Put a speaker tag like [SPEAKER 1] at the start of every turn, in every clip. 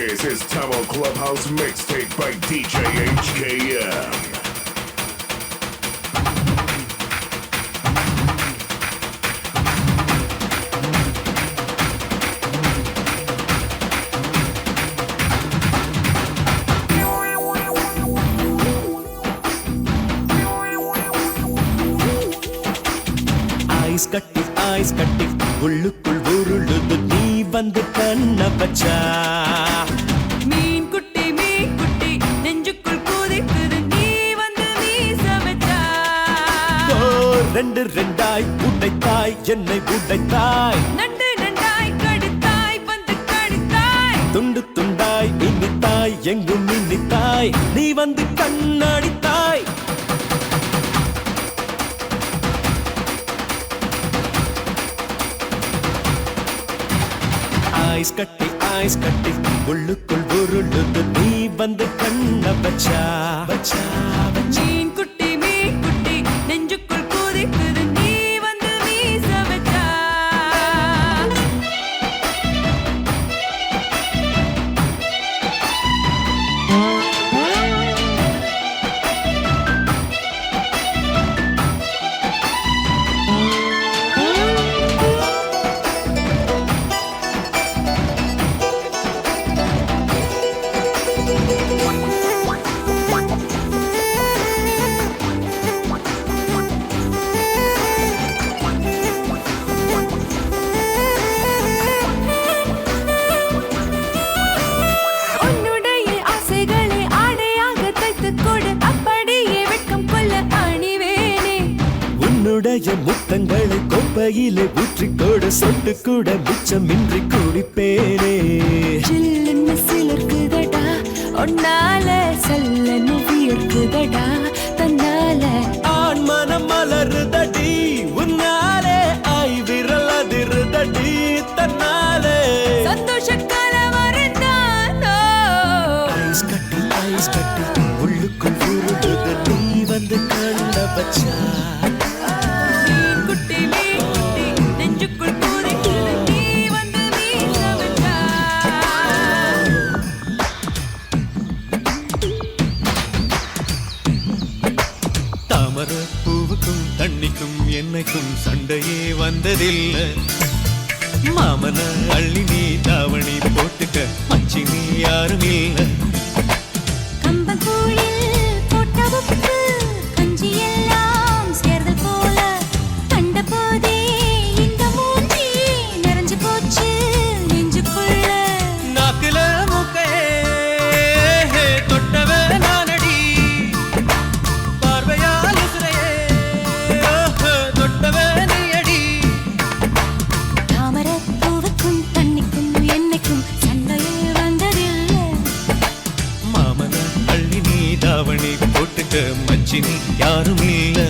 [SPEAKER 1] This is Tamil Clubhouse Mixtape by DJ HKM.
[SPEAKER 2] Ice கட்டி உள்ளுக்குள் உருளுது நீ வந்து கண்ண பச்சா
[SPEAKER 3] மீன் குட்டி நெஞ்சுக்குள் கூதிக்குது நீ வந்து வீச வச்சா
[SPEAKER 2] ரெண்டு ரெண்டாய் உடைத்தாய் என்னை உடைத்தாய்
[SPEAKER 3] நண்டு நண்டாய் கடித்தாய் வந்து கடித்தாய்
[SPEAKER 2] துண்டு துண்டாய் இனித்தாய் எங்கும் இனித்தாய் நீ வந்து கண்ணடித்தாய் ஐஸ் கட்டி உள்ளுக்குள் உருளுது நீ வந்து கண்ண பச்சா பச்சா
[SPEAKER 3] மீன் குட்டி நெஞ்சுக்குள் கூதிக்குது நீ வந்து வீச வச்சா
[SPEAKER 2] முத்தங்களை கொப்பையிலே ஊற்றிக்கோடு சொட்டு கூட மிச்சமின்றி குடிப்பேனே
[SPEAKER 3] சில்லுன்னு சிலிர்க்குதடா ஒன்னால சல்லன்னு வியர்க்குதடா தன்னால
[SPEAKER 2] ஆண் மனம் மலருதடி உன்னாலே ஆய் விரல் அதிருதடி தன்னாலே
[SPEAKER 3] சந்தோஷ கலவரந்தானோ
[SPEAKER 2] ஐஸ் கட்டி உள்ளுக்குள் உருளுது நீ வந்து கண்ட பச்சா பூவுக்கும் தண்ணிக்கும் என்னைக்கும் சண்டையே வந்ததில்லை மாமன அள்ளி நீ தாவணி போட்டுக்க மச்சி நீ யாரும் இல்லை மச்சினி யாரும் இல்லை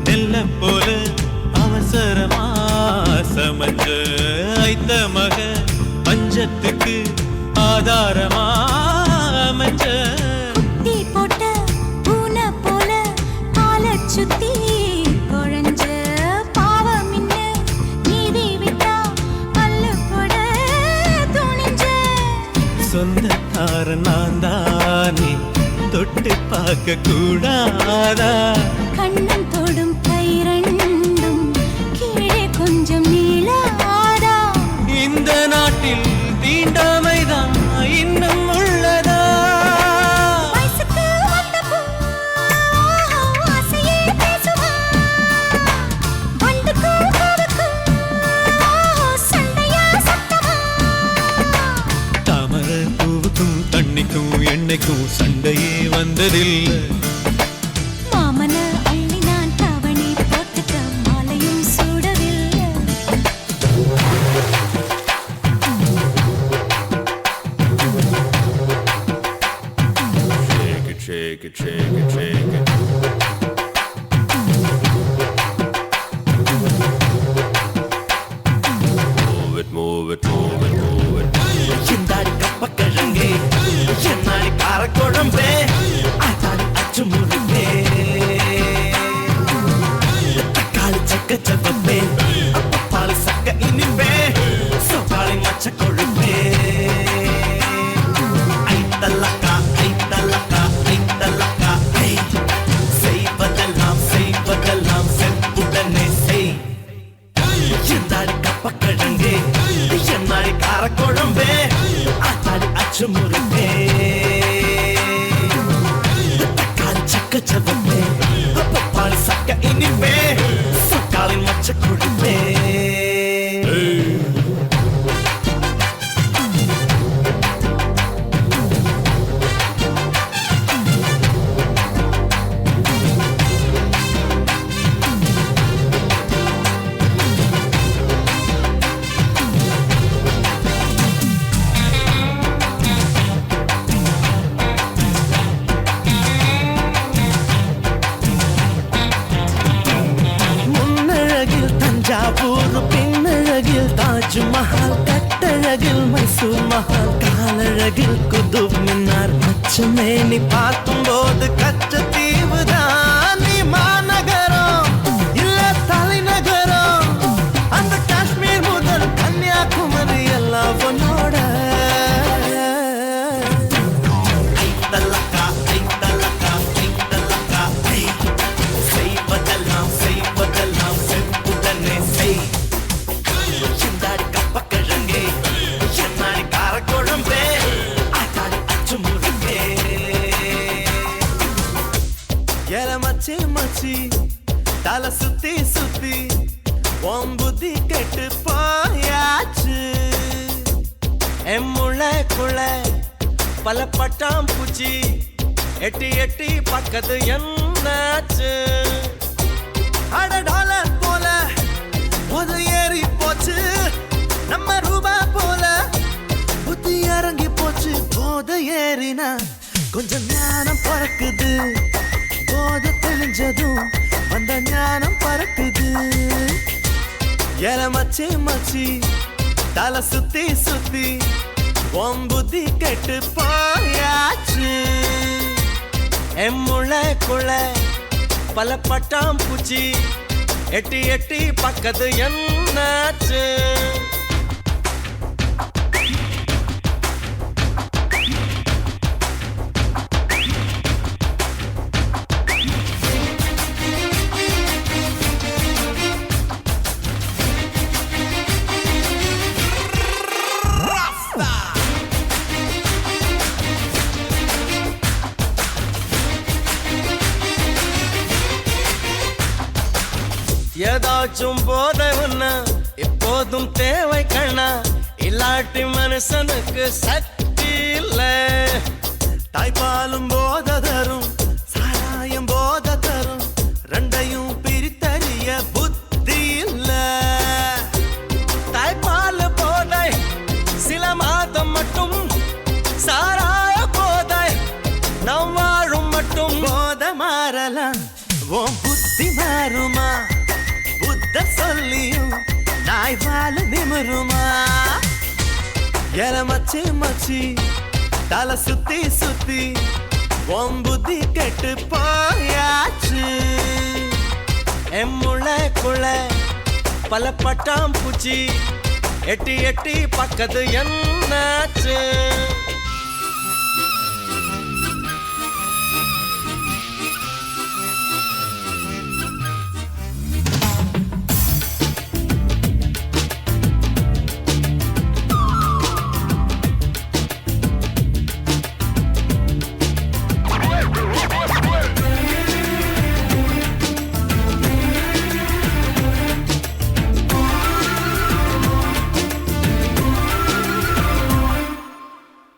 [SPEAKER 2] நெல்ல போல அவசரமா சமஞ்ச ஐத்த மக பஞ்சத்துக்கு ஆதாரமா அமைஞ்ச
[SPEAKER 3] குட்டி போட்ட பூனை போல கால சுத்தி குழஞ்ச பாவம் இன்ன நீதி விட்டா பல்லு போட துணிஞ்ச
[SPEAKER 2] சொந்தக்கார நான் தானே தொட்டு பார்க்க கூடாதா
[SPEAKER 3] கண்ணன் தொடும் கை ரெண்டும் கீழே கொஞ்சம் நீளாதா
[SPEAKER 2] இந்த நாட்டில் தீண்டாமைதான் இன்னும் உள்ளதா
[SPEAKER 3] வயசுக்கு வந்த பூ ஆசையே பேசுவா வண்டுக்கு பூவுக்கு சண்டையா சத்தமா
[SPEAKER 2] தாமரை பூவுக்கும் தண்ணிக்கும் எண்ணெய்க்கும் சண்டையே வந்ததில்லை
[SPEAKER 3] மாமன அள்ளி நான் தாவணி போட்டுக்க மாலையும் சூடவில்லை
[SPEAKER 2] அப்ப பால் சக்க இனிமே சொக்காளி மச்ச கொழுப்பே ஐத்தலக்கா ஐத்தலக்கா ஐத்தலக்கா ஐ செய்வதெல்லாம் செய்வதெல்லாம் செப்புடனே செய் எந்தாடி கப்பக்கிழங்கு என்னாடி காரக்குழம்பே ஆத்தாடி அச்சு முருகே தக்காளி சக்க சவப்பே பால் சக்க இனிமே சொக்காளி மச்ச கொழுப்பே தஞ்சாவூர் பின்னழகில் தாஜ்மஹால் கட்டழகில் மைசூர் மஹால் காலழகில் குதுப் மினார் பச்சமேனி பார்க்கும் போது கச்சத்தீவுதான் நீ மாநகரம் இல்ல தலைநகரம் அந்த காஷ்மீர் முதல் கன்னியாகுமரி எல்லாம் உன்னோட ஐத்தலக்கா ஐத்தலக்கா ஐத்தலக்கா ஐ செய்வதெல்லாம் செய்வதெல்லாம் செப்புடனே செய் எந்தாடி கப்பக்கிழங்கே என்னாடி காரக்குழம்பே ஆத்தாடி அச்சு முருகே ஏல மச்சி மச்சி தலை சுத்தி சுத்தி உன் புத்தி கெட்டு போயாச்சு என் முளைக்குள்ள பல பட்டாம் பூச்சி எட்டி எட்டி பக்கத்து என்னாச்சு அட டாலர் போல போது ஏறி போச்சு நம்ம ரூபா போல புத்தி இறங்கி போச்சு போத ஏறினா கொஞ்சம் ஞானம் பறக்குது போத தெளிஞ்சதும் அந்த ஞானம் பறக்குது ஏல மச்சி மச்சி தலை சுத்தி சுத்தி உன் புத்தி கெட்டு போயாச்சு என் முளைக்குள்ள பல பட்டாம் பூச்சி எட்டி எட்டி பக்கத்து என்னாச்சு ஏதாச்சும் போதை ஒண்ணு எப்போதும் தேவை கண்ணா இல்லாட்டி மனுஷனுக்கு சக்தி இல்ல தாய்ப்பாலும் போத தரும் சாராயம் போத தரும் ரெண்டையும் பிரித்தறிய புத்தி இல்ல தாய்ப்பால் போதை சில மாதம் மட்டும் சாராய போதை நம் வாழும் மட்டும் போதை மாறலாம் உன் புத்தி மாறுமா புத்த சொல்லியும் நாய் வாழ நிமிருமா ஏல மச்சி மச்சி தலை சுத்தி சுத்தி உன் புத்தி கெட்டு போயாச்சு என் முளைக்குள்ள பல பட்டாம் பூச்சி எட்டி எட்டி பக்கத்து என்னாச்சு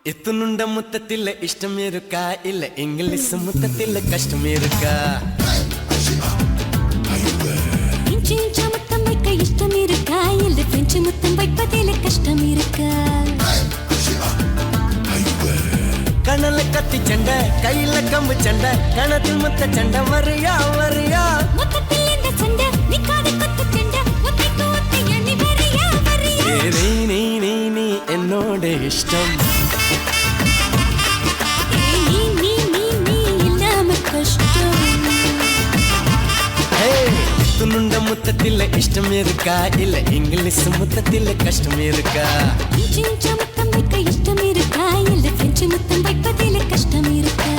[SPEAKER 2] இத்துணுண்ட முத்தத்தில் இஷ்டம் இருக்கா இல்ல இங்கிலீஷ் முத்தத்தில் கஷ்டம் இருக்கா
[SPEAKER 3] இன்ச்சு இன்ச்சா முத்தம் வைக்க இஷ்டம் இருக்கா இல்ல பிரெஞ்சு முத்தம் வைப்பதில் கஷ்டம் இருக்கா
[SPEAKER 2] கணல கத்தி சண்டை கையில கம்பு சண்டை கணத்தில் முத்த சண்டை வரியா வரியா
[SPEAKER 3] முத்தத்தில் இந்த சண்டை நிக்காத கொத்து சண்டை ஒத்தைக்கு ஒத்தையா நீ வரியா வரியா
[SPEAKER 2] நீ நீ நீ நீ என்னோட இஷ்டம் இல்லாம கஷ்டம் துணுண்ட முத்த முத்தத்தில இஷ்டம் இருக்கா இல்ல இங்கிலீஷ் முத்தத்தில கஷ்டம் இருக்கா
[SPEAKER 3] இன்ச்சு இன்ச்சா முத்தம் வைக்க இஷ்டம் இருக்கா இல்ல பிரெஞ்சு முத்தம் வைப்பதில கஷ்டம் இருக்கா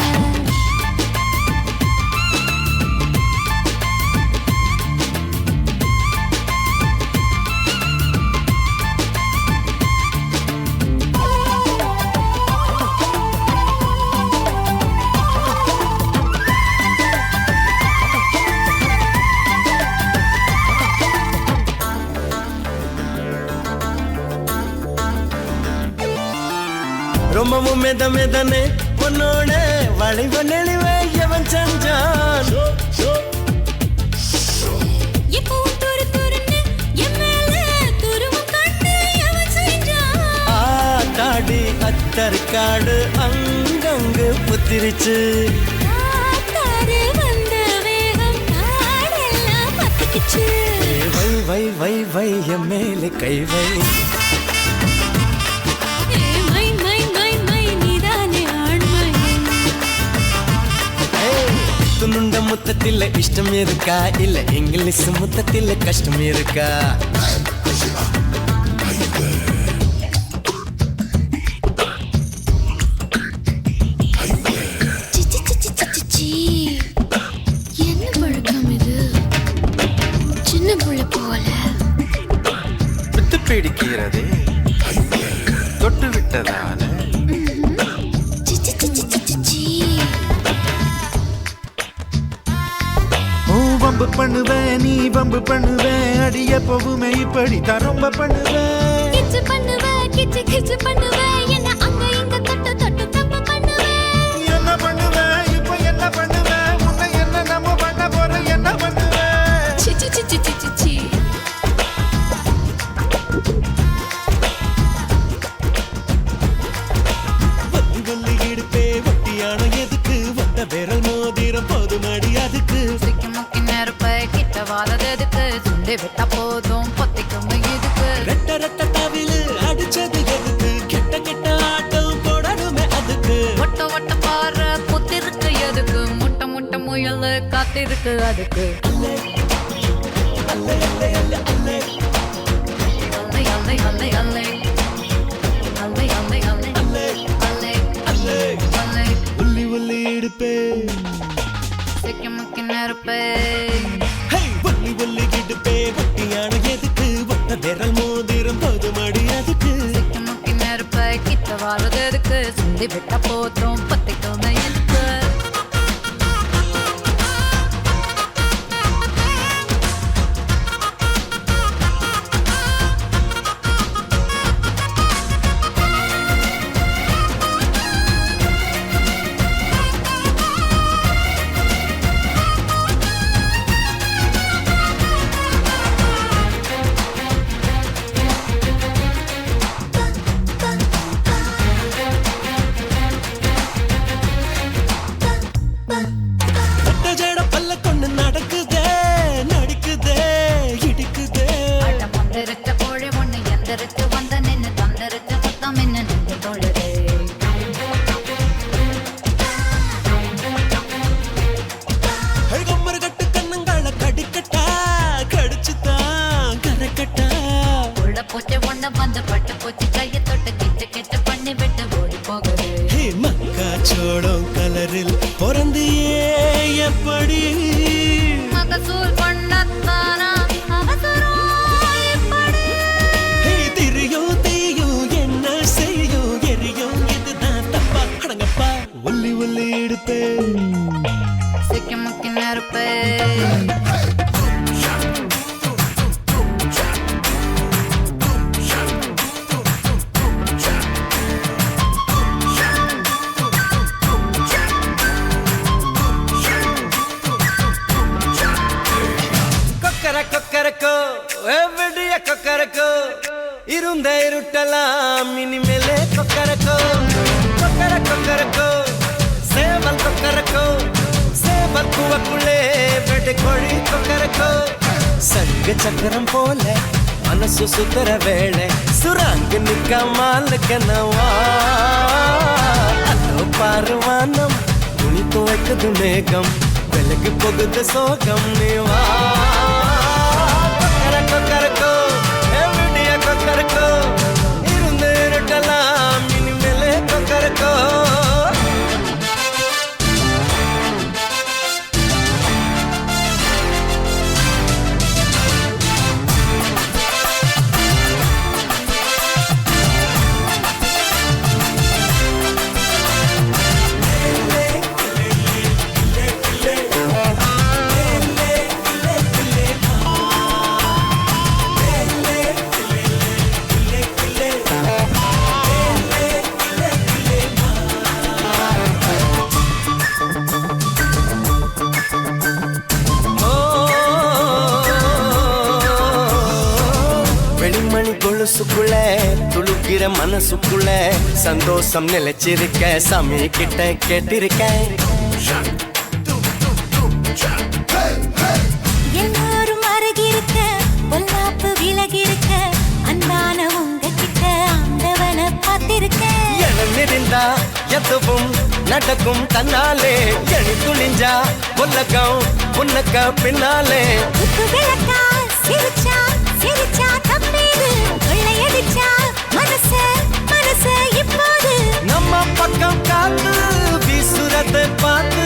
[SPEAKER 2] ரொம்பவும் மெதனே உன்னோட வளைவ நெளிவே எவன் செஞ்சான்
[SPEAKER 3] எப்பவும் துரு துருன்னு என் மேல துருவம் கண்டு எவன் செஞ்சான்
[SPEAKER 2] தாடி அத்தற்காடு அங்கங்கு புத்திரிச்சு
[SPEAKER 3] காத்தாறு வந்த வேகம் காடெல்லாம் பத்திக்கிச்சு
[SPEAKER 2] வை வை வை வை என் மேலே கை வை துணுண்ட முத்தத்தில இஷ்டம் இருக்கா இல்ல இங்கிலீஷ் முத்தத்தில கஷ்டம் இருக்கா
[SPEAKER 3] என்ன பழக்கம் இது சின்ன புள்ள போல
[SPEAKER 4] வித்து பிடிக்கிறது தொட்டு விட்டதால வம்பு பண்ணுவேன் நீ வம்பு பண்ணுவேன் அடிய போகுமே இப்படி தான் ரொம்ப பண்ணுவேன்
[SPEAKER 3] கிச்சு பண்ணுவேன் கிச்சு கிச்சு பண்ணுவேன் என்ன அங்க இங்க தொட்டு தொட்டு தப்பு பண்ணுவேன்
[SPEAKER 4] என்ன பண்ணுவேன் இப்போ என்ன பண்ணுவேன் உன்னை என்ன நம்ம பண்ண போறோம் என்ன பண்ணுவேன்
[SPEAKER 3] C C C C C C
[SPEAKER 2] வல்லி இடுப்பே வட்டியான எதுக்கு வட்ட விரல் மோதிரம் போதுமடி அதுக்கு
[SPEAKER 5] சிக்கிமுக்கி நெருப்பை கிட்ட வாழறதுக்கு சுண்டி விட்டா போதும் பொத்திக்கும் இதுக்கு
[SPEAKER 2] ரெட்ட ரெட்ட தவிலு அடிச்சது எதுக்கு கெட்ட கெட்ட ஆட்டம் போடணுமே அதுக்கு
[SPEAKER 5] ஒட்ட ஒட்ட பாரு புத்திருக்கு எதுக்கு முட்டை முட்டை முயல் காத்திருக்கு அதுக்கு அல்லை அல்லை அல்லை அல்லை அல்லை அல்லை அல்லை அல்லை
[SPEAKER 2] உள்ளி உள்ளி இடுப்பே
[SPEAKER 5] சிக்கிமுக்கி நெருப்பை
[SPEAKER 2] வல்லி வல்லி இடுப்பே வட்டியான எதுக்கு வட்ட விரல் மோதிரம் போதுமடி அதுக்கு
[SPEAKER 5] சிக்கிமுக்கி நெருப்பை கிட்ட வாழறதுக்கு சுண்டி விட்டா போதும் பொத்திக்கும் இதுக்கு
[SPEAKER 2] மக்காச்சோளம் கலரில் பொறந்தியே எப்படி
[SPEAKER 5] மகசூல் பண்ணத்தானா அவசரம் எப்படி
[SPEAKER 2] திரியும் தீயும் என்ன செய்யும் எரியும் இதுதான் தப்பா அடங்கப்பா ஒல்லி ஒல்லி எடுப்பே
[SPEAKER 5] சிக்கிமுக்கி நெருப்பே
[SPEAKER 2] கொக்கரக்கோ எவ்வடிய கொக்கரக்கோ இருந்த இருட்டலாம் இனிமேலே கொக்கரக்கோ கொக்கரக்கோ சேவல் கொக்கரக்கோ சேவல் குவக்குள்ளே வெட்டு கோழி கொக்கரக்கோ சங்க சக்கரம் போல மனசு சுத்தர வேளை சுராங்கு நிக்காமல் கனவா அதோ பாருவானம் துணி துவைக்குது மேகம் விலகு போகுது சோகம் நீவா வெளிமணி கொலுசுக்குள்ள துளுக்கிற மனசுக்குள்ள சந்தோஷம் நிலைச்சிருக்க சாமி கிட்ட கேட்டிருக்கேன்.
[SPEAKER 3] எல்லாரும் அருகிருக்க பொல்லாப்பு விலகிருக்க அன்பான உங்ககிட்ட ஆண்டவனை பார்த்திருக்கேன்.
[SPEAKER 2] எழுந்திருந்தா எதுவும் நடக்கும் தன்னாலே எணி துணிஞ்சா உலகம் உனக்க பின்னாலே.
[SPEAKER 3] குத்து விளக்கா சிரிச்சா சிரிச்சா தப்பேது கொள்ளையடிச்சா மனச மனச இப்போது
[SPEAKER 2] நம்ம பக்கம் காத்து வீசுறதை பார்த்து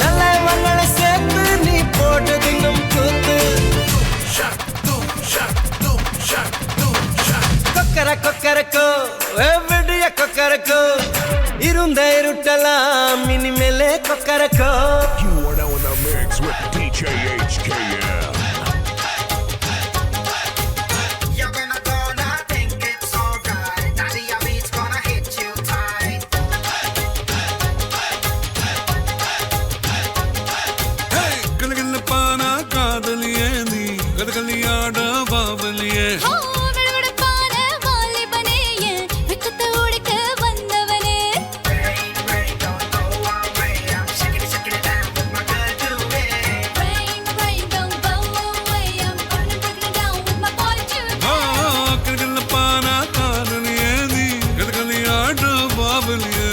[SPEAKER 2] நல்லவங்களை சேர்த்து நீ போட்டது நம் கூத்து. கொக்கர கொக்கரக்கோ விடிய கொக்கரக்கோ இருந்த இருட்டலாம் இனிமேலே Kokkarakko.
[SPEAKER 1] You are now in the mix with DJ HKM.
[SPEAKER 6] You're gonna think it's alright. Daddy, your beat's gonna hit you tight.
[SPEAKER 7] கலகலப்பான காதலியே நீ கதகளியாட பாவலியே.
[SPEAKER 3] விடுவிடுப்பான வாலிபனே என் வெட்கத்தை உடைக்க வந்தவனே.
[SPEAKER 6] Rain, rain, don't go away. I'm shaking it down with my girl Julie.
[SPEAKER 3] Rain, rain, don't go away. I'm gonna break it down with my boy Jude.
[SPEAKER 7] கலகலப்பான காதலியே நீ கதகளியாட பாவலியே.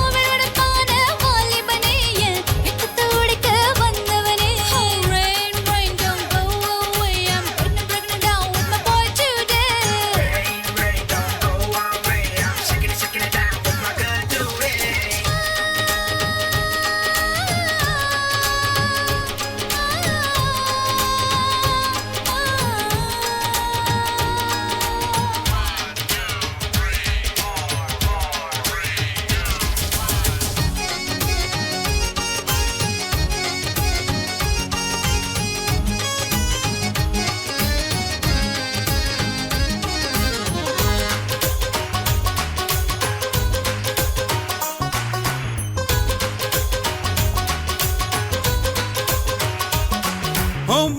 [SPEAKER 3] விடுவிடுப்பான வாலிபனே என் வெட்கத்தை உடைக்க வந்தவனே. Rain, rain, don't go away. I'm gonna break it down with my boy Jude.
[SPEAKER 6] Rain, rain, don't go away. I'm shaking it down with my girl Julie.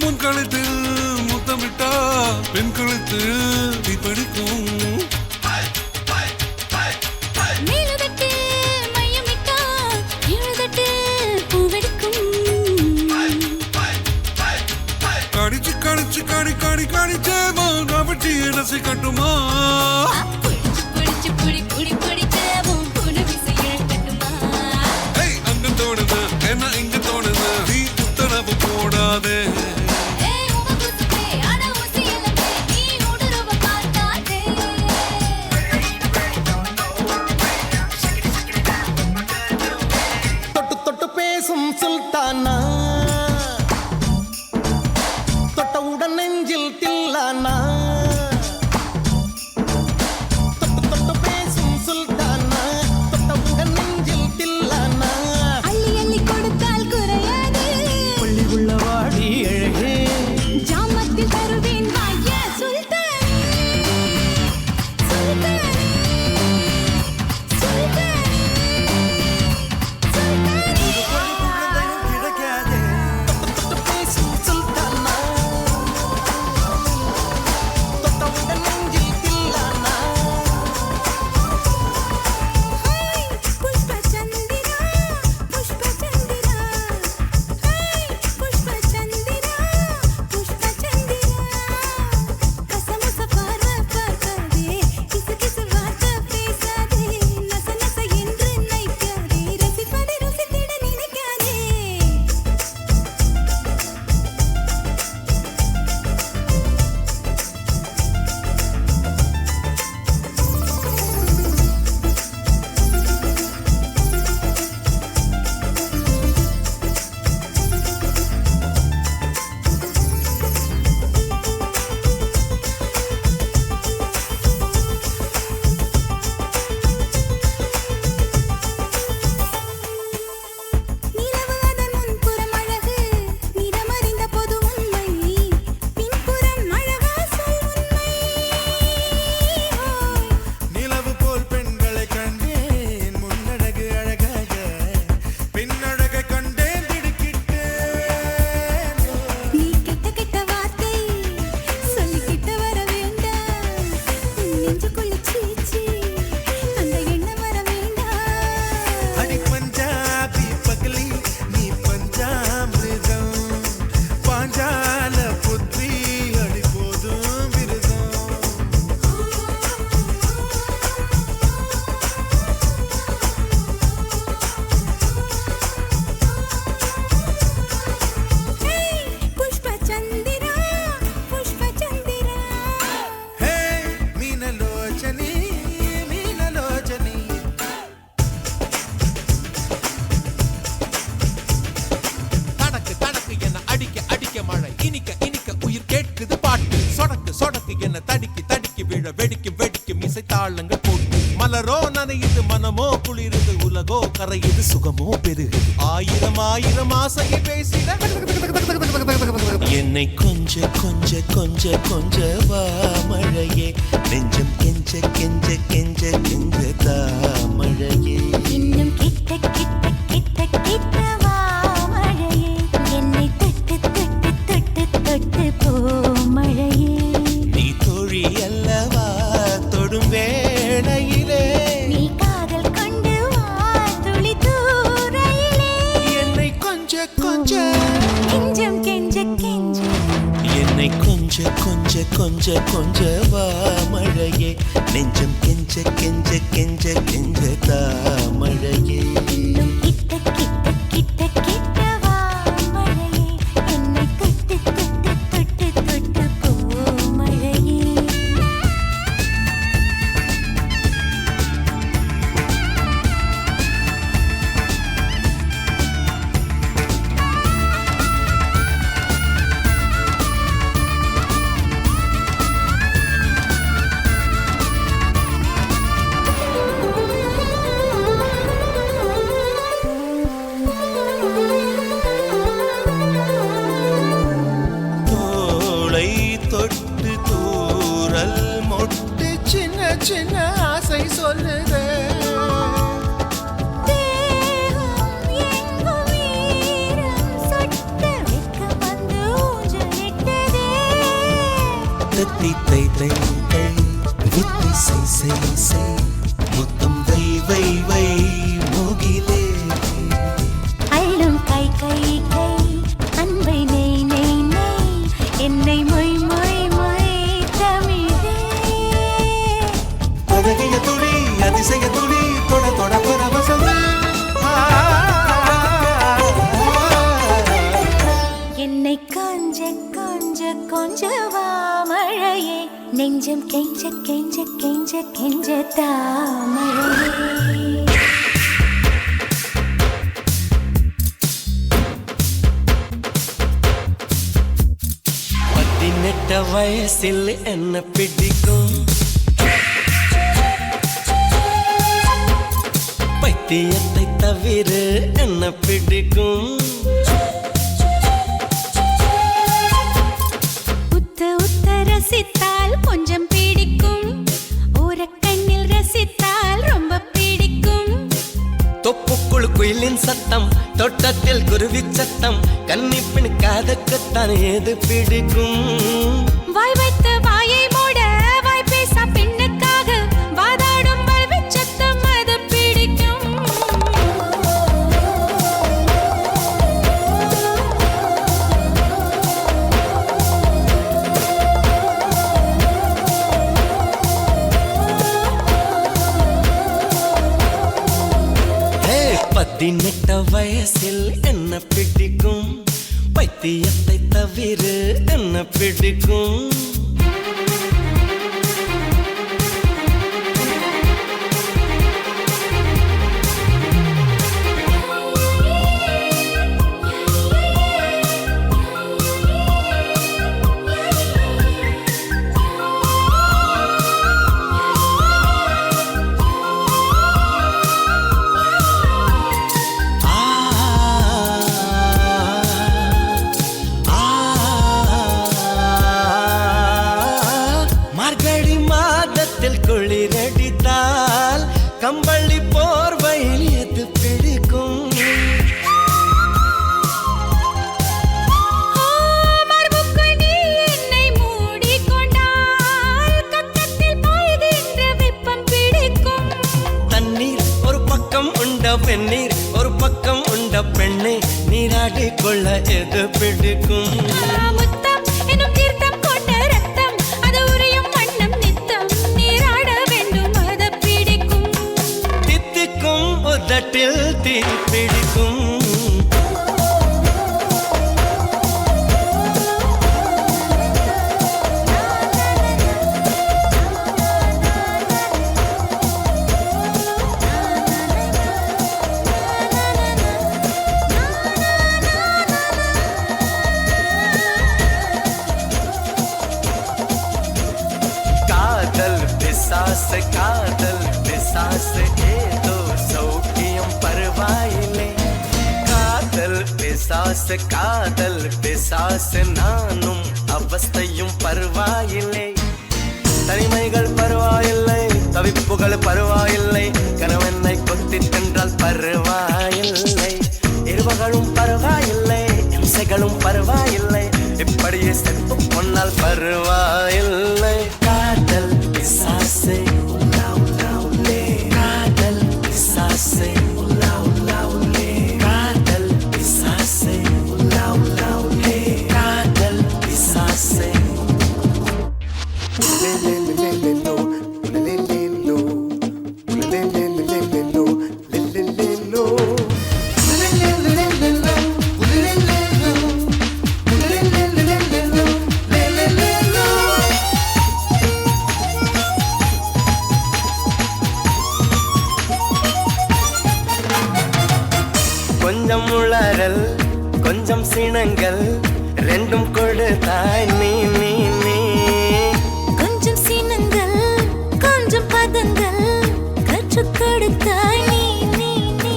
[SPEAKER 7] முன் கழுத்தில் முத்தமிட்டா பெண் கழுத்து நீ படிக்கும்.
[SPEAKER 3] மேலுதட்டு மையமிட்டா கீழுதட்டு பூவெடுக்கும்.
[SPEAKER 7] கடிச்சு கடிச்சு கடி கடி கடிச்சேமா கபட்டி ரசி கட்டுமா.
[SPEAKER 3] புடிச்சு புடிச்சு புடி புடி புடிச்சவும் புது விசை இழக்கட்டுமா.
[SPEAKER 7] ஏய் அங்க தோணுது என்ன இங்க தோணுது நீ உத்தரவு போடாதே.
[SPEAKER 3] ஏய் உங்க குசுப்பே அட ஊசி இலப்பே நீ ஊடுருவ பார்க்காதே.
[SPEAKER 2] தொட்டு தொட்டு பேசும் சுல்தானா தொட்டவுடன் நெஞ்சில் தில்லானா
[SPEAKER 4] விழ வெடிக்கும் வெடிக்கும் இசை தாளங்கள் போட்டு மலரோ நனையுது மனமோ குளிருது உலகோ கரையுது சுகமோ பெருகுது ஆயிரம் ஆயிரம் ஆசையை பேசிட என்னை கொஞ்ச கொஞ்ச கொஞ்ச கொஞ்ச வா மழையே நெஞ்சம் கெஞ்ச கெஞ்ச கெஞ்ச கெஞ்ச தா மழையே
[SPEAKER 3] இன்னும் கிட்ட கிட்ட கிட்ட கிட்ட வா மழையே என்னை தொட்டு தொட்டு தொட்டு தொட்டு போ மழையே
[SPEAKER 4] நீ தோழி அல்லவா தொடும் வேளையிலே
[SPEAKER 3] நீ காதல் கொண்டு வா துளி தூரையிலே
[SPEAKER 4] என்னை கொஞ்ச கொஞ்ச
[SPEAKER 3] கெஞ்சம் கெஞ்ச கெஞ்ச
[SPEAKER 4] என்னை கொஞ்ச கொஞ்ச கொஞ்ச கொஞ்ச வா மழையே நெஞ்சம் கெஞ்ச கெஞ்ச கெஞ்ச கெஞ்ச தா மழையே
[SPEAKER 3] இன்னும் கிட்ட கிட்ட கிட்ட கிட்ட வா மழையே என்னை தொட்டு தொட்டு தொட்டு தொட்டு போ மழையே
[SPEAKER 4] தோளை தொட்டு தூரல் மொட்டு சின்ன சின்ன ஆசை சொல்லுதே
[SPEAKER 3] தேகம் எங்கும் ஈரம் சொட்ட வெட்கம் வந்து ஊஞ்சலிட்டதே
[SPEAKER 4] தத்தி தை தை தை வித்தி சை சை சை முத்தம் வை வை வை மூகிலே
[SPEAKER 3] அள்ளும் கை கை கை அன்பை நெய் நெய் நெய் என்னை மொய் மொய் மொய் தமிழே
[SPEAKER 4] அழகிய துளி அதிசய துளி தொட தொட பரவசமே
[SPEAKER 3] என்னை கொஞ்ச கொஞ்ச கொஞ்ச வா மழையே நெஞ்சம் கெஞ்ச கெஞ்ச கெஞ்ச கெஞ்ச தாமழையே
[SPEAKER 2] பதினெட்ட வயசில் என்ன பிடிக்கும் பைத்தியத்தை தவிர என்ன பிடிக்கும்
[SPEAKER 3] உத்த உத்த ரசித்தால் கொஞ்சம் பிடிக்கும் ஓரக்கண்ணில் ரசித்தால் ரொம்ப பிடிக்கும்
[SPEAKER 2] தொப்புக்குள் குயிலின் சத்தம் தோட்டத்தில் குருவி சத்தம் கன்னிப்பின் காதக்கத்தான் ஏது பிடிக்கும்
[SPEAKER 3] வாய் வைத்த வாயை மூட வாய் பேச பெண்ணுக்காக வாதாடும் வல்வி சத்தம் அது பிடிக்கும்
[SPEAKER 2] ஹே, 18 வயசில் என்ன பிடிக்கும் பைத்தியத்தை தவிர என்ன பிடிக்கும் ஆ, ஆ, மார்கழி மாதத்தில் குளிரடித்தால் கம்பளி போர்வையில் எது பிடிக்கும்
[SPEAKER 3] மார்புக்குள் நீ என்னை மூடிக்கொண்டால் கக்கத்தில் பாய்கின்ற வெப்பம் பிடிக்கும்
[SPEAKER 2] தண்ணீர் ஒரு பக்கம் உண்ட பெண்ணீர் ஒரு பக்கம் உண்ட பெண்ணே நீராடி கொள்ள எது பிடிக்கும்
[SPEAKER 3] முத்தம் எனும் தீர்த்தம் கொண்ட ரத்தம் அது உரியும் வண்ணம் நித்தம் நீராட வேண்டும் அது பிடிக்கும்
[SPEAKER 2] தித்திக்கும் உதட்டில் தீ பிடிக்கும் பிசாசு காதல் பிசாசு ஏதோ சௌக்கியம் பரவாயில்லை காதல் பிசாசு நானும் அவஸ்தையும் பரவாயில்லை தனிமைகள் பரவாயில்லை தவிப்புகள் பரவாயில்லை கணவனை கொத்தி தின்றால் பரவாயில்லை இருவகளும் பரவாயில்லை இம்சைகளும் பரவாயில்லை இப்படியே செத்து பொன்னால் பரவாயில்லை காதல் பிசாசு காதல் பிசாசு காதல் பிசாசு காதல் பிசாசு கொஞ்சம் உளறல் கொஞ்சம் சினங்கள் ரெண்டும் கொடுத்தாய் நீ நீ நீ
[SPEAKER 3] கொஞ்சம் சினங்கள் கொஞ்சம் பதங்கள் கற்றுக் கொடுத்தாய் நீ நீ நீ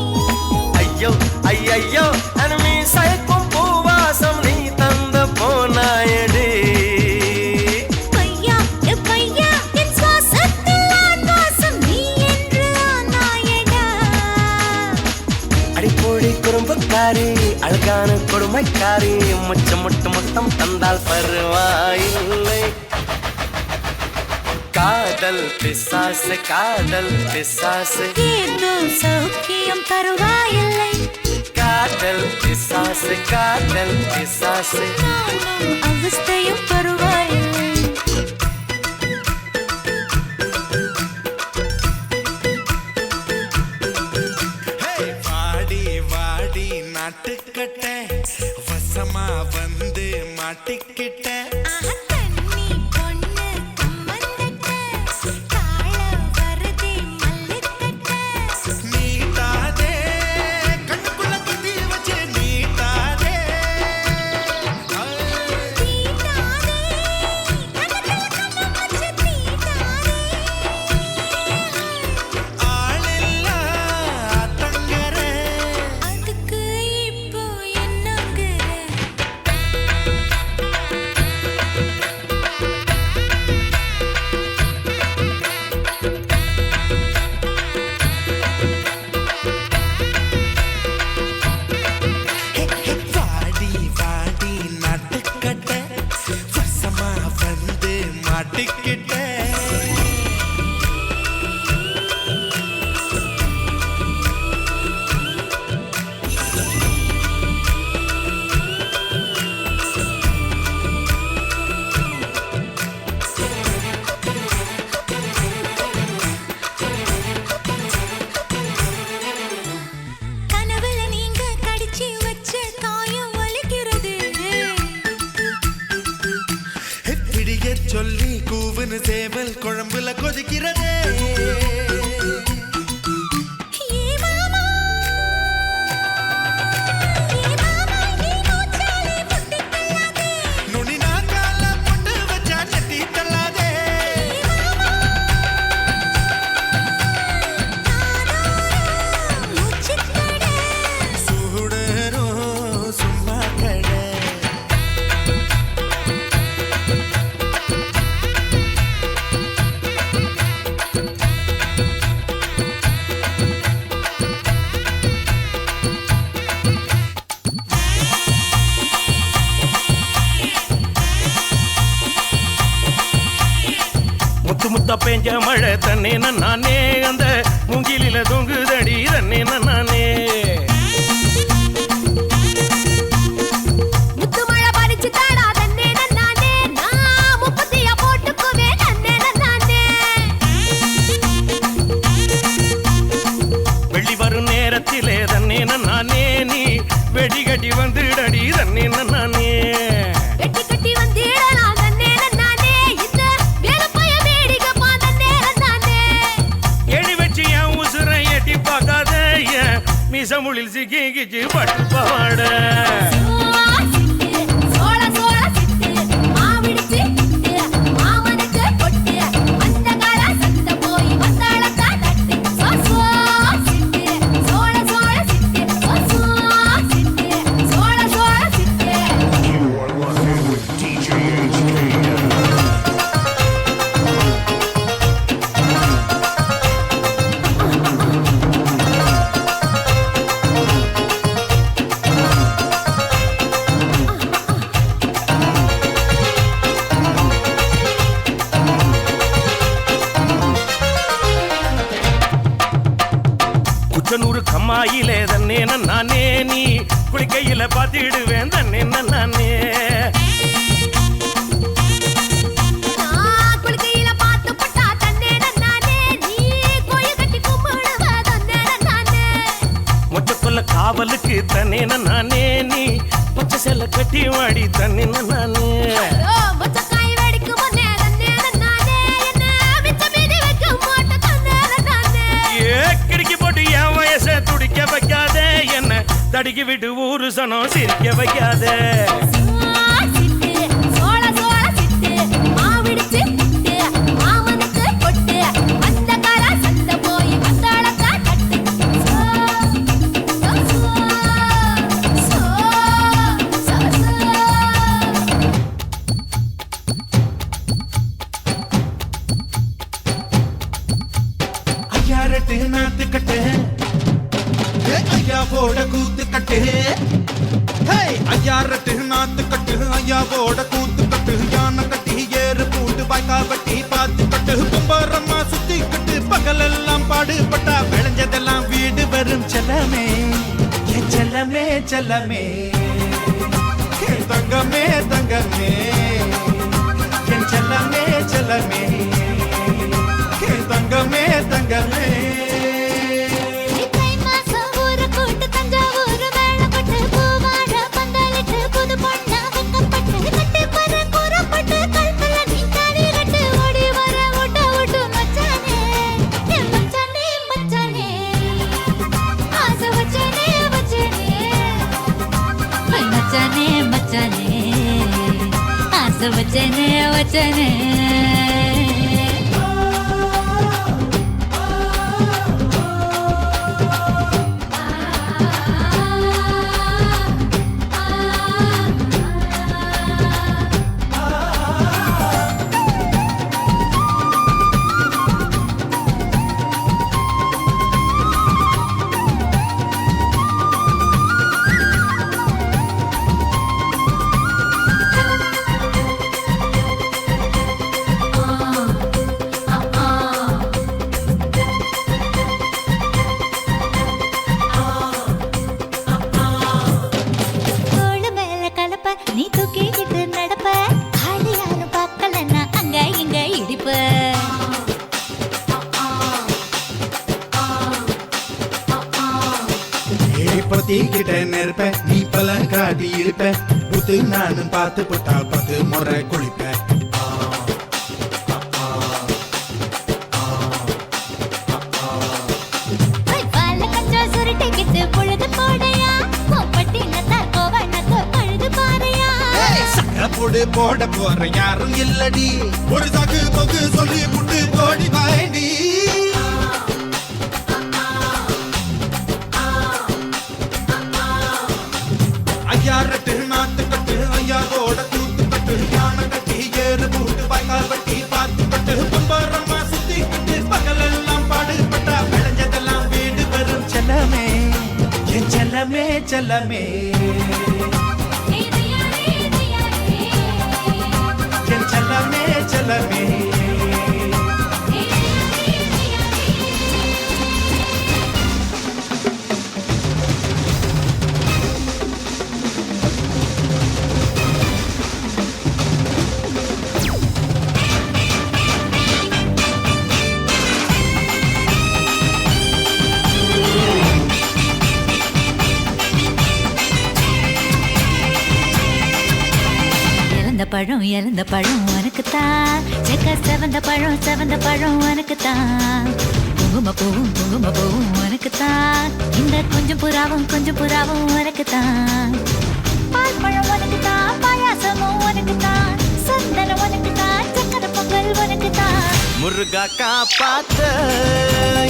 [SPEAKER 2] ஐயோ ஐயோ அனுமி சயக்கும் பூவாசம் நீ தந்த போனாயடி
[SPEAKER 3] பையா என் சுவாசத்தில் ஆன்வாசம் நீ என்று ஆனாயடா
[SPEAKER 2] அடிப்பொழி குறும்புக்காரி அழகான கொடுமைக்காரி முச்சம் முட்டு முத்தம் தந்தால் பரவாயில்லை காதல் பிசாசு
[SPEAKER 3] ஏதோ சௌக்கியம் பரவாயில்லை
[SPEAKER 2] காதல் பிசாசு
[SPEAKER 3] நானும் அவஸ்தையும் பரவாயில்லை
[SPEAKER 7] வாடி வாடி நாட்டுக்கட்ட வசமா வந்து மாட்டிக்கிட்ட
[SPEAKER 3] தண்ணி பொண்ணு கம்மந்தட்ட தாழ வருதே மல்லிக்கட்ட
[SPEAKER 7] நீட்டாதே கண்ணுக்குள்ள குத்தி வச்சு நீட்டாதே
[SPEAKER 3] தீட்டாதே கண்ணத்துல கண்ணம் வச்சு தீட்டாதே
[SPEAKER 7] ஆளில்லா தங்கர
[SPEAKER 3] அதுக்கு இப்போ என்னங்கிற
[SPEAKER 7] வாடி வாடி நாட்டுக்கட்ட வசமா வந்து மாட்டிக்கிட்ட
[SPEAKER 3] கனவுல நீங்க கடிச்சு வச்ச காயம் வலிக்கிறது
[SPEAKER 7] பிடிய சொல்லி கூவுன்னு சேவல் குழம்புல கொதிக்கிறதே
[SPEAKER 3] ஏ மாமா நீ மூச்சாலே முட்டி தள்ளாதே
[SPEAKER 7] நுனி நாக்கால பொட்டு வச்சா நெத்தி தள்ளாதே
[SPEAKER 3] மூச்சுக்கட
[SPEAKER 7] சூடரும் சும்மா கடை
[SPEAKER 8] முத்து முத்தா பெஞ்ச மழை தண்ணே நானே அந்த மூங்கிலில தொங்குதடி தண்ணே நானே
[SPEAKER 3] முத்து மழை பறிச்சு தாடா தன்னே நானே நான் முப்பத்தியா போட்டுக்குவே தன்னே நானே
[SPEAKER 8] வெள்ளி வரும் நேரத்திலே தண்ணே நானே நீ வெடிகட்டி வந்துடடி தண்ணே நானே
[SPEAKER 3] வெட்டி கட்டி வந்திடலாம் தன்னே நானே இந்த வேலப்பைய வேடிக்கப்பா தன்னே நானே
[SPEAKER 8] எடி வச்சு என் உசுரை எட்டி பார்க்காத என் மிசமுளில் சிக்கி கிச்சு பட்டு பாட
[SPEAKER 3] சோள சிட்டு மாவிடிச்சு மாமனுக்கு பொட்டு அந்த கால சத்த
[SPEAKER 8] குச்சனூர் கம்மாயிலே தன்னே நானே நீ குளிக்கையில பாத்திடுவேன் தன்னே நானே
[SPEAKER 3] குளிக்கையில பாத்து பட்டா தன்னே நானே நீ கோயில் கட்டி கும்பிடுவ தன்னே நானே
[SPEAKER 8] மொச்சக்குள்ள காவலுக்கு தன்னே நானே நீ பச்சை செல்ல கட்டி வாடி தன்னே நானே
[SPEAKER 3] மொச்சக்காய் வெடிக்கும் முன்னே தன்னே நானே என்ன மிச்ச மீதி வைக்க மாட்டேன் தன்னே நானே
[SPEAKER 8] கிடிக்கி போட்டு என் வயசை துடிக்க வைக்காதே என்ன தடிக்கி விட்டு ஊரு சனம் சிரிக்க வைக்காதே
[SPEAKER 3] சிட்டு சோள சோள சிட்டு மாவிடிச்சு சிட்டு மாமனுக்கு கொட்டு அந்த கால சந்த போய் வந்தாளக்கா கட்டு
[SPEAKER 9] ஐயா ரெட்டு நாத்து கட்டு ஐயா போட கூத்து கட்டு ஐயா ரெட்டு நாத்து கட்டு ஐயா போட கூத்து கட்டு யானை கட்டி ஏறு பூண்டு வாய்க்கா வட்டி பார்த்து கட்டு கும்பரம்மா சுத்தி கட்டு பகலெல்லாம் பாடுபட்டா விளைஞ்சதெல்லாம் வீடு வரும் செல்லமே என் செல்லமே செல்லமே என் தங்கமே தங்கமே என் செல்லமே செல்லமே என் தங்கமே தங்கமே
[SPEAKER 3] தை மாசம் ஊரு கூட்டு தஞ்சாவூர் மேளப்பட்டு பூவாழ பந்தலிட்டு புது பொண்ணா வெக்கப்பட்டு கட்டு பற கூறப்பட்டு கல்பல நீ தாடி கட்டு ஓடி வர ஓட்ட ஓட்டு மச்சானே என் மச்சானே மச்சானே ஆசை வச்சனே வச்சனே மச்சானே மச்சானே ஆசை வச்சனே வச்சனே தோளு மேல கலப்ப நீ தூக்கிக்கிட்டு நடப்ப ஆளு யாரும் பார்க்கலன்னா அங்க இங்க இடிப்ப
[SPEAKER 9] பத்திக்கிட்ட நெருப்ப நீ பல காட்டி இருப்ப புத்து நானும் பார்த்து போட்டா 10 முறை குளிப்ப
[SPEAKER 3] பால கஞ்சம் சுருட்டிக்கிட்டு பொழுது போடையா கோப்பட்டி நத்தா கோவணக்கு பழுது பாறையா
[SPEAKER 9] சக்கரப்போடு போட போற யாரும் இல்லடி ஒரு சாக்கு போக்கு சொல்லி புட்டு போடி வாண்டி ஐயா ரெட்டு நாத்து கட்டு ஐயா போட கூத்து கட்டு யானை கட்டி ஏறு பூண்டு வாய்க்கா வட்டி பார்த்து கட்டு கும்பரம்மா சுத்தி கட்டு பகலெல்லாம் பாடுபட்டா விளைஞ்சதெல்லாம் வீடு வரும் செல்லமே என் செல்லமே செல்லமே என் செல்லமே செல்லமே
[SPEAKER 3] இறந்த பழம் உனக்குத்தான் செக்க செவந்த பழம் உனக்குத்தான் குங்கும பூவும் உனக்குத்தான் இந்த கொஞ்சம் புறாவும் உனக்குத்தான் பால் பழம் உனக்குத்தான் பாயாசமும் உனக்குத்தான் சந்தனம் உனக்குத்தான் சக்கரை பொங்கல் உனக்குத்தான்
[SPEAKER 2] முருகா காப்பாத்த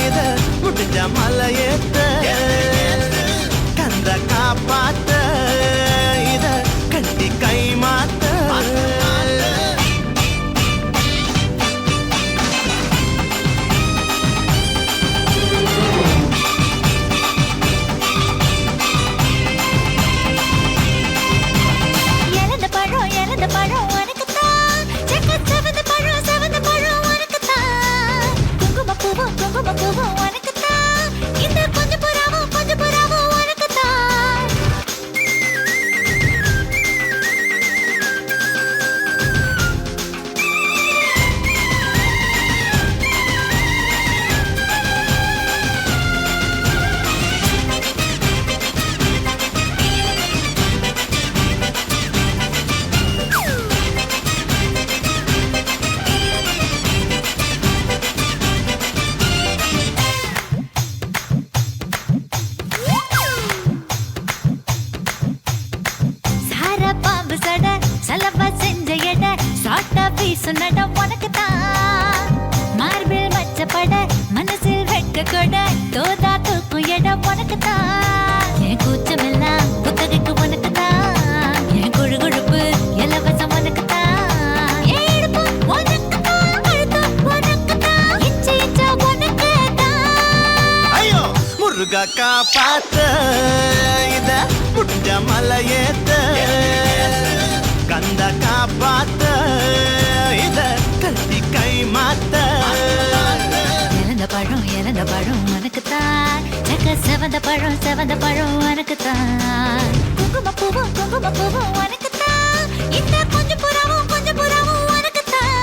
[SPEAKER 2] இத முடிஞ்ச மலையேத்த கந்த காப்பாத்த இத கட்டி கை மாத்த
[SPEAKER 3] இறந்த பழம் உனக்குத்தான் செக்க செவந்த பழம் உனக்குத்தான் குங்கும பூவும் உனக்குத்தான் இந்த கொஞ்சம் உனக்குத்தான் என் கூச்சமெல்லாம் புத்தகைக்கு உனக்குத்தான் என் கொழுகொழுப்பு இலவசம் உனக்குத்தான் என் இடுப்பு உனக்குத்தான் கழுத்து உனக்குத்தான் இச்சை இச்சா உனக்குத்தான்
[SPEAKER 4] ஐயோ முருகா காப்பாத்த இத முடிஞ்ச மலையேத்த கந்த காப்பாத்த இத கட்டி கை மாத்த
[SPEAKER 3] இறந்த பழம் உனக்குத்தான் சக்க செவந்த பழம் உனக்குத்தான் குங்குமப்பூவும் உனக்குத்தான் இந்த கொஞ்சம் புறாவும் உனக்குத்தான்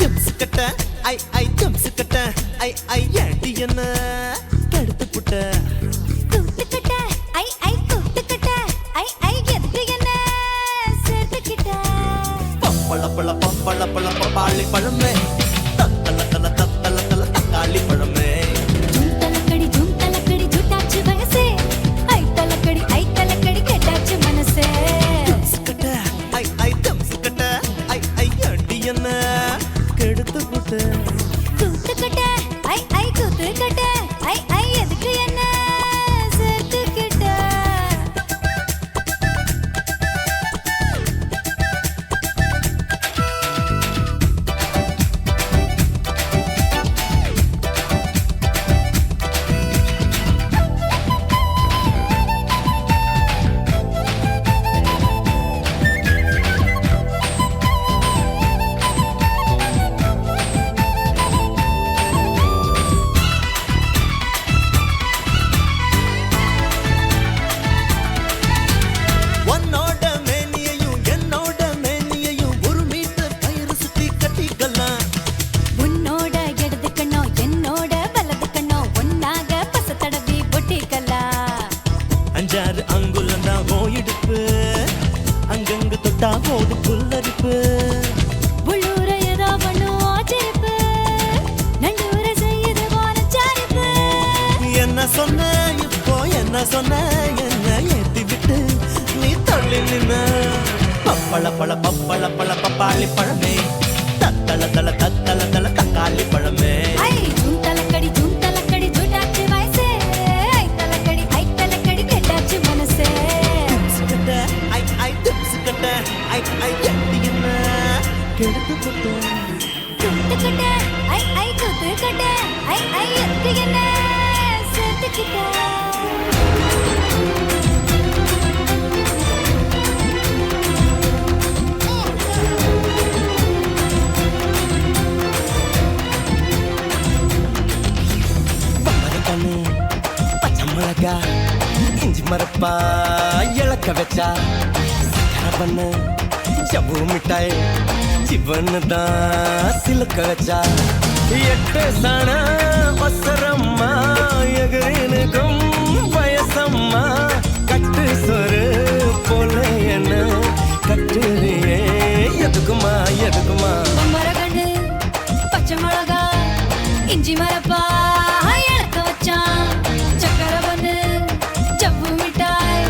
[SPEAKER 4] திம்சுக்கட்ட ஐ திம்சுக்கட்ட ஐ ஏண்டி என்ன கெடுத்து புட்ட
[SPEAKER 3] கூட்டுக்கிட்ட ஐ கூட்டுக்கிட்ட ஐ எதுக்கு என்ன சேர்த்துக்கிட்ட
[SPEAKER 4] பப்பள பப்பாளி பழமே தத்தல தக்காளி பழமே
[SPEAKER 3] ஜூம் தலக்கடி ஜூட்டாச்சு வயசே ஐ தலக்கடி கேட்டாச்சு மனசே
[SPEAKER 4] திம்சுக்கட்ட ஐ திம்சுக்கட்ட ஐ ஏண்டி என்ன கெடுத்து புட்ட
[SPEAKER 3] கூட்டுக்கிட்ட ஐ கூட்டுக்கிட்ட ஐ எதுக்கு என்ன சேர்த்துக்கிட்ட
[SPEAKER 4] உன்னோட மேனியையும் என்னோட மேனியையும் ஒரு மீட்டர் கயிறு சுத்தி கட்டிக்கலாம்
[SPEAKER 3] உன்னோட இடது கண்ணோ என்னோட வலது கண்ணோ ஒன்னாக பச தடவி ஒட்டிக்கலாம்
[SPEAKER 4] 5-6 அங்குலம் தான் இடுப்பு அங்கங்க தொட்டா போது புல்லரிப்பு
[SPEAKER 3] உள்ளூர ஏதோ பண்ணும் ஆச்சரிப்பு நண்டூர செய்யுது வானச்சாரிப்பு
[SPEAKER 4] என்ன சொன்ன இப்போ என்ன சொன்ன என்ன ஏத்தி விட்டு நீ தள்ளி நின்ன பப்பள பப்பாளி பழமே தத்தல தக்காளி பழமே
[SPEAKER 3] ஐ ஜூம் தலக்கடி ஜூட்டாச்சு வயசே ஐ தலக்கடி கேட்டாச்சு மனசே
[SPEAKER 4] திம்சுக்கட்ட ஐ திம்சுக்கட்ட ஐ எட்டி என்ன கெடுத்து போட்ட
[SPEAKER 3] கூட்டுக்கிட்ட ஐ கூத்துக்கிட்ட ஐ எதுக்கு என்ன சேர்த்துக்கிட்ட
[SPEAKER 4] கண்ணு பச்சை மிளகா இஞ்சி மரப்பா இழக்க வச்சா சக்கரை பண்ணு ஜவ்வு மிட்டாய் ஜிவன்னு தான் சிலுக்க வச்சா 8 சன ஒசரம்மா எகனுக்கும் வயசம்மா கட்டு சொரு போல என்ன கட்டுறியே எதுக்குமா
[SPEAKER 3] மரகண்டு பச்சை மிளகா இஞ்சி மரப்பா இழக்க வச்சான் சக்கரை பண்ணு ஜவ்வு மிட்டாய்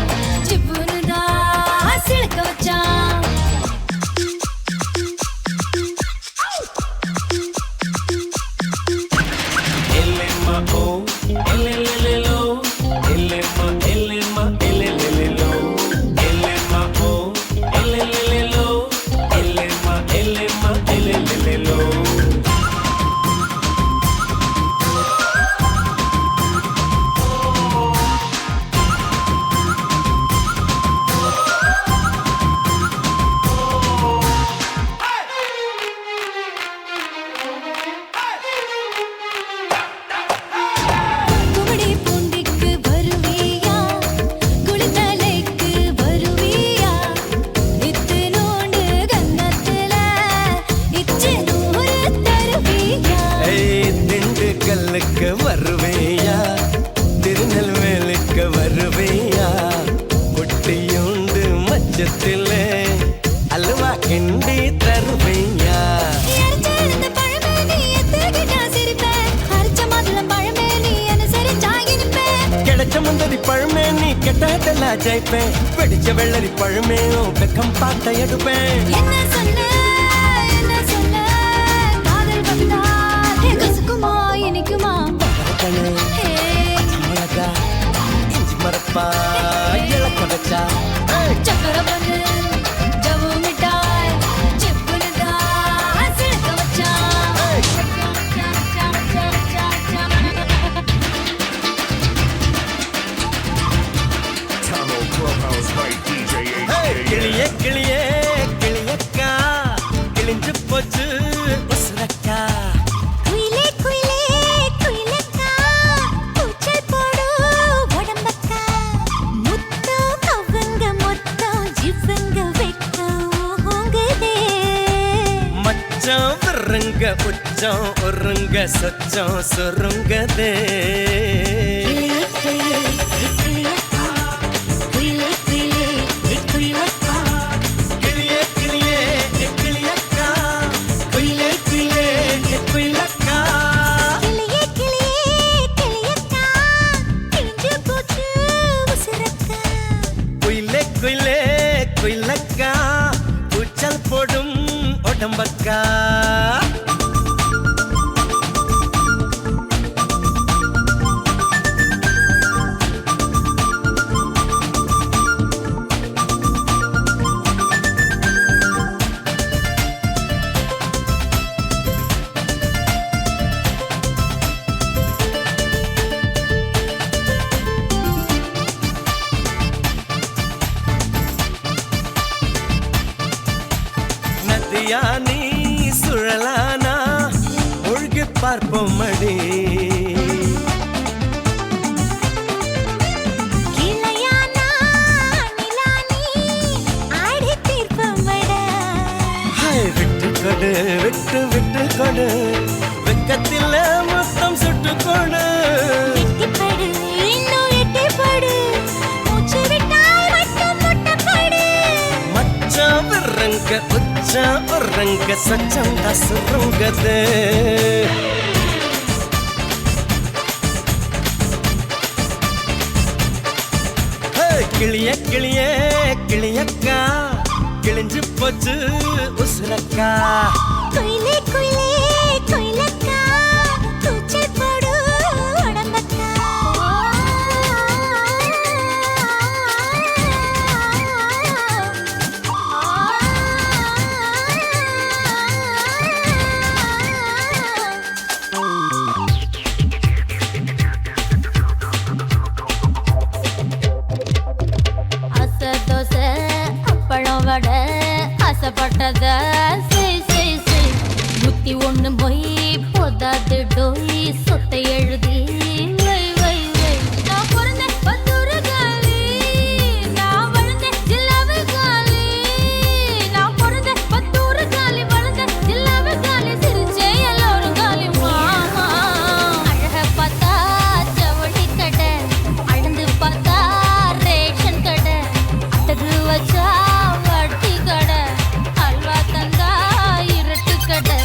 [SPEAKER 3] ஜிப்புன்னு தான் சிலுக்க வச்சான்
[SPEAKER 2] பச்சை முந்தரி பழமே நீ கெட்டதெல்லாம் ஜெயிப்பேன் வெடிச்ச வெள்ளரி பழமே வெக்கம் பார்த்த எடுப்பேன்
[SPEAKER 3] என்ன சொல்ல காதல் வந்தா கசுக்குமா இனிக்குமா
[SPEAKER 2] மிளகா இஞ்சி மரப்பா இழக்க வச்சா
[SPEAKER 3] சக்கர பண்ணு ஜவு மிட்டாய் சிப்புனு தான் சிலக்க வச்சா
[SPEAKER 1] Tamo Clubhouse by DJ
[SPEAKER 2] கிளியே
[SPEAKER 1] HKS.
[SPEAKER 2] கிளியே கிளியக்கா கிழிஞ்சு போச்சு உசுரக்கா
[SPEAKER 3] குயிலே குயிலே குயிலக்கா பூச்சல் போடு உடம்பக்கா முத்தம் கவங்க மொத்தம் ஜிவங்க வெட்கம் ஊங்குதே
[SPEAKER 2] மச்சம் விருங்க உச்சம் ஒருங்க சச்சம் சுருங்கதே
[SPEAKER 3] கிளியே கிளியே கிளியக்கா குயிலே குயிலே குயிலக்கா
[SPEAKER 2] கிளியே கிளியே கிளியக்கா குயிலே குயிலே குயிலக்கா
[SPEAKER 3] கிளியே கிளியே கிளியக்கா கிழிஞ்சு போச்சு உசுரக்கா
[SPEAKER 2] குயிலே குயிலே குயிலக்கா கூச்சல் போடும் உடம்பக்கா நதியா நீ சுழலானா ஒழுகி பார்ப்போம் அடி
[SPEAKER 3] கிளையானா நிலானி ஆடி தீர்ப்பமடா
[SPEAKER 2] ஹாய், விட்டு கொடு விட்டு விட்டு கொடு வெக்கத்தில் மொத்தம் சுட்டு கொடு
[SPEAKER 3] எட்டிப்படு இன்னும் எட்டிப்படு மூச்சு விட்டால் மட்டும் முட்டப்படு
[SPEAKER 2] மச்சம் விரங்க உச்சம் ஒருங்க சச்சம் சுருங்கது கிளிய கிளிய கிளியக்கா கிழிஞ்சு போச்சு உசுரக்கா
[SPEAKER 3] குயிலே குயிலே குயிலக்கா கூச்சல் போடு உடம்பக்கா அசை தோசை அப்பளம் வடை ஆசைப்பட்டத செய் செய் செய் புத்தி ஒண்ணு போய் போதாது டோய் சொத்தை எழுதி வை வை வை நான் பிறந்த பத்தூரு காலி நான் வளர்ந்த ஜில்லாவு காலி நான் பிறந்த பத்தூரு காலி வளர்ந்த ஜில்லாவு காலி சிரிச்சே எல்லாரும் காலி மாமா அழக பார்த்தா ஜவுளி கடை அழந்து பார்த்தா ரேஷன் கடை அத்தகு வச்சா வட்டி கடை அல்வா தந்தா இருட்டு கடை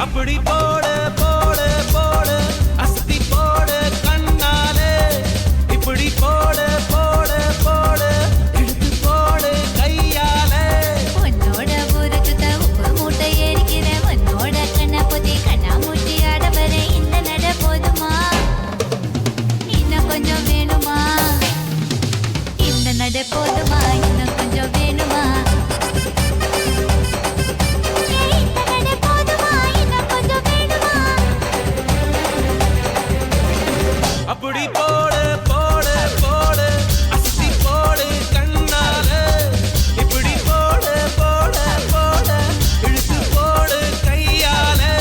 [SPEAKER 2] அப்படி போடு போடு போடு அஸ்தி போடு கண்ணாலே இப்படி போடு போடு போடு இழுத்து போடு கையாலே
[SPEAKER 3] உன்னோட ஊருக்கு உப்பு மூட்டை ஏறிக்கிற உன்னோட கண்ணை பொத்தி கண்ணா மூட்டி ஆட வர இந்த நட போதுமா இன்னும் கொஞ்சம் வேணுமா இந்த நட போதுமா இன்னும் கொஞ்சம் வேணுமா இந்த நட போதுமா இன்னும் கொஞ்சம் வேணுமா
[SPEAKER 2] அப்படி போடு போடு போடு அஸ்தி போடு கண்ணாலே இப்படி போடு போடு போடு இழுத்து போடு கையாலே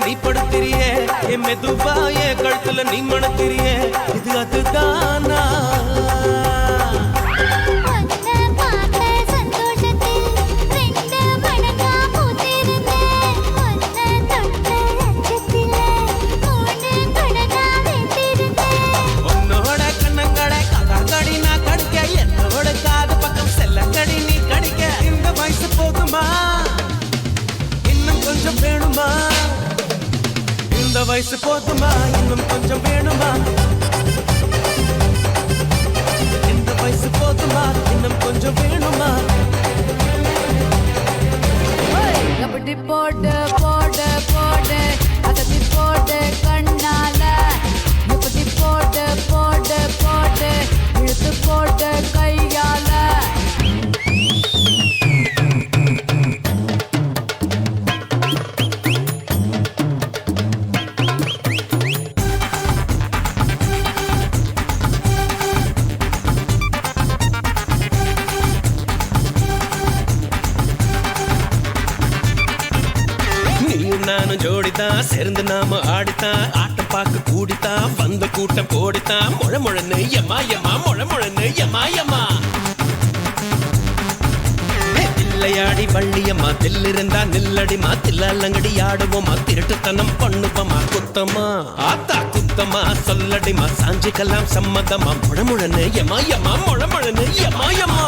[SPEAKER 2] கைப்படுத்திரியே என் மெதுவா என் கழுத்துல நீ மணத்திரியே இது அதுதானா உன்னோட கண்ணங்களை கதங்கடி நான் கடிக்க என்னோட காது பக்கம் செல்லங்கடி நீ கடிக்க இந்த வயசு போகுமா இன்னும் கொஞ்சம் வேணுமா இந்த வயசு போதுமா இன்னும் கொஞ்சம் வேணுமா இந்த வயசு போதுமா இன்னும் கொஞ்சம் வேணுமா
[SPEAKER 5] எப்படி போட்டு போட்டு போட்டு அதட்டி போட்டு கண்ணால எப்படி போட்டு போட்டு போட்டு இழுத்து போட்டு கையால
[SPEAKER 2] நீயும் நானும் ஜோடித்தான் சேர்ந்து நாம ஆடித்தான் ஆட்டம் பார்க்க கூடித்தான் வந்த கூட்டம் கோடித்தான் முழமுழன்னு எம்மா எம்மா முழமுழன்னு எம்மா எம்மா தில்லையாடி வள்ளியம்மா தில்லிருந்தா நில்லடிமா தில்லாலங்கடி ஆடுவோமா திருட்டுத்தனம் பண்ணுவோமா குத்தமா ஆத்தா குத்தமா சொல்லடிமா சாஞ்சிக்கலாம் சம்மதமா முழமுழன்னு எம்மா எம்மா முழமுழன்னு எம்மா எம்மா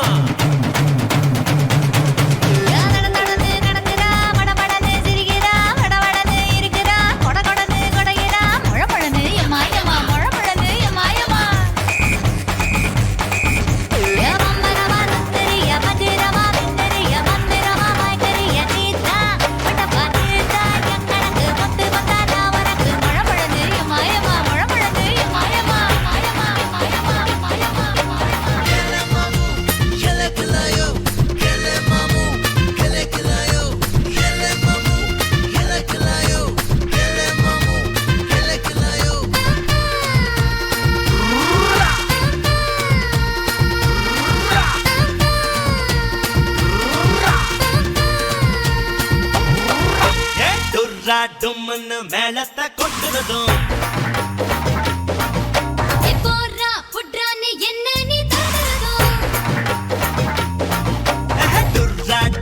[SPEAKER 2] டும்முன்னு மேளத்தை கொட்டுறதும்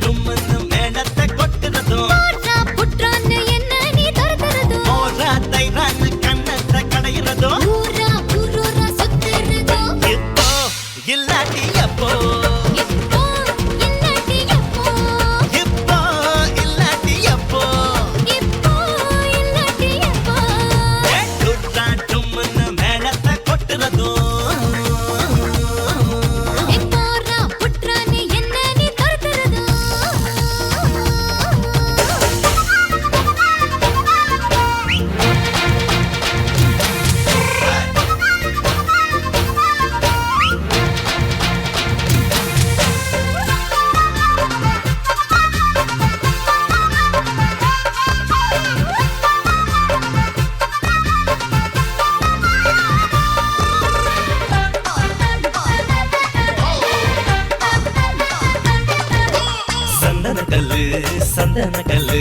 [SPEAKER 2] டும்முன்னு மேளத்தை கொட்டுறதும் ஓரா தைரான்னு கண்ணத்தை கடையிறதும் இப்போ இல்லாட்டி அப்போ இப்போ இல்லாட்டி அப்போ டும்முன்னு மேளத்தை கொட்டுறதும் சந்தன கல்லு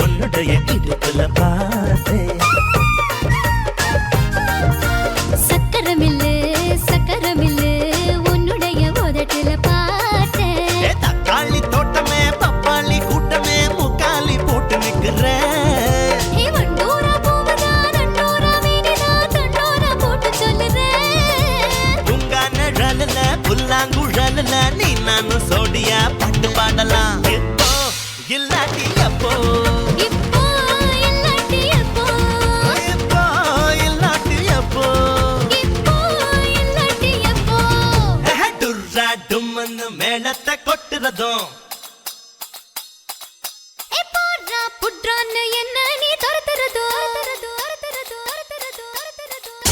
[SPEAKER 2] உன்னுடைய இடுப்புல பார்த்தேன்
[SPEAKER 3] சக்கரமில்லு உன்னுடைய உதட்டுல பார்த்தேன்
[SPEAKER 2] தக்காளி தோட்டமே பப்பாளி கூட்டமே முக்காலி போட்டு நிக்கிறேன் புல்லாங்குழல நீ நானும் சோடியா பாட்டு பாடலாம் இப்போ இல்லாட்டி அப்போ இப்போ இல்லாட்டி அப்போ டுர்ரா டும்முன்னு மேளத்தை கொட்டுறதும்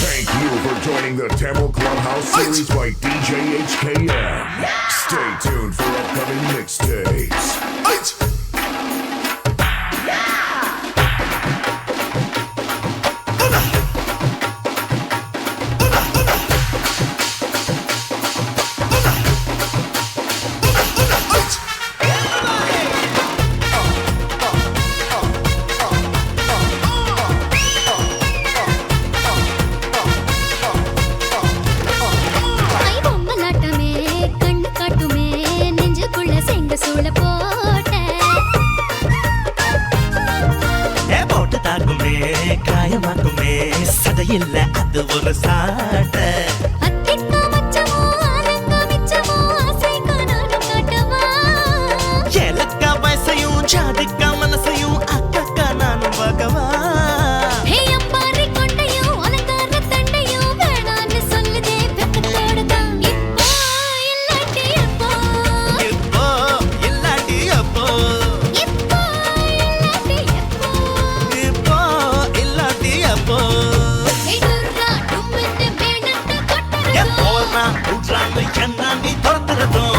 [SPEAKER 1] Thank you for joining the Tamil Clubhouse series by DJ HKM. Stay tuned for upcoming mixtapes.
[SPEAKER 9] சுத்துறதும்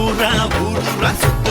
[SPEAKER 9] ஊரா ஊரா சுத்த